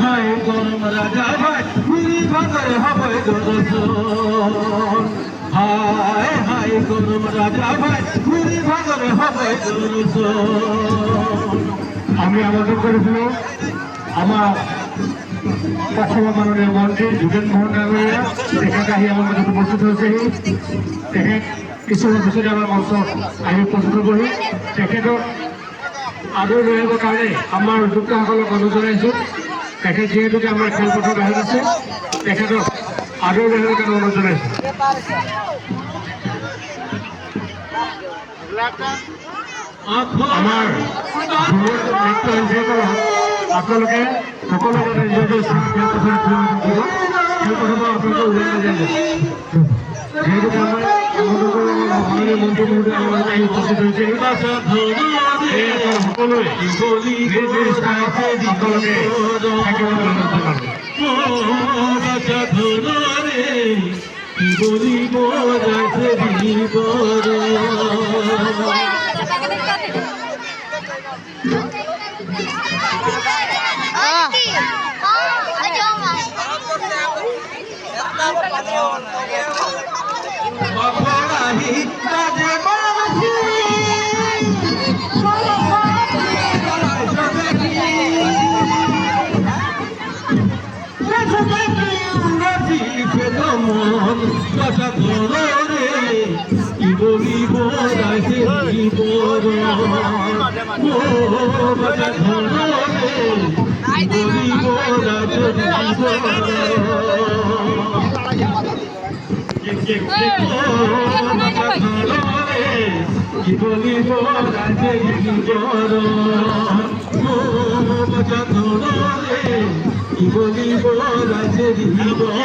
ভাই গরম রাজা ভাই ঘুরি ভাঙরে হবে দর্শন হায় হায় গরম রাজা ভাই ঘুরি ভাঙরে হবে দর্শন। আমি আবেদন করেছিল আমার লোকসভা মাননীয় মন্ত্রী যোগেন মোহন ডাঙৰীয়া তেখেত আহি আমাৰ মাজত উপস্থিত হৈছেহি। তেখেত কিছুমান পিছতে আমাৰ মঞ্চ আহি উপস্থিত হ'বহি। তেখেতক আদৰ লৈ আহিবৰ কাৰণে আমাৰ উদ্যোক্তাসকলক অনুৰোধ জনাইছোঁ। তেখেত যিহেতুকে আমাৰ খেলপথাৰ বাহিৰত আছে তেখেতক আদৰ লৈ আহিবৰ কাৰণে অনুৰোধ জনাইছোঁ। আমাৰ নৃত্যশিল্পীসকলক আপোনালোকে সকলো মানে নিজৰ খেলপথাৰ খেলপথাৰৰ আপোনালোকে ওলাই নাযায় যিহেতুকে আমাৰ মাননীয় মন্ত্ৰী মহোদয় আমাৰ আহি উপস্থিত হৈছে। সকলোৱে নিজ নিজ স্থানত সকলোকে থাকিবলৈ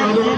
অনুৰোধ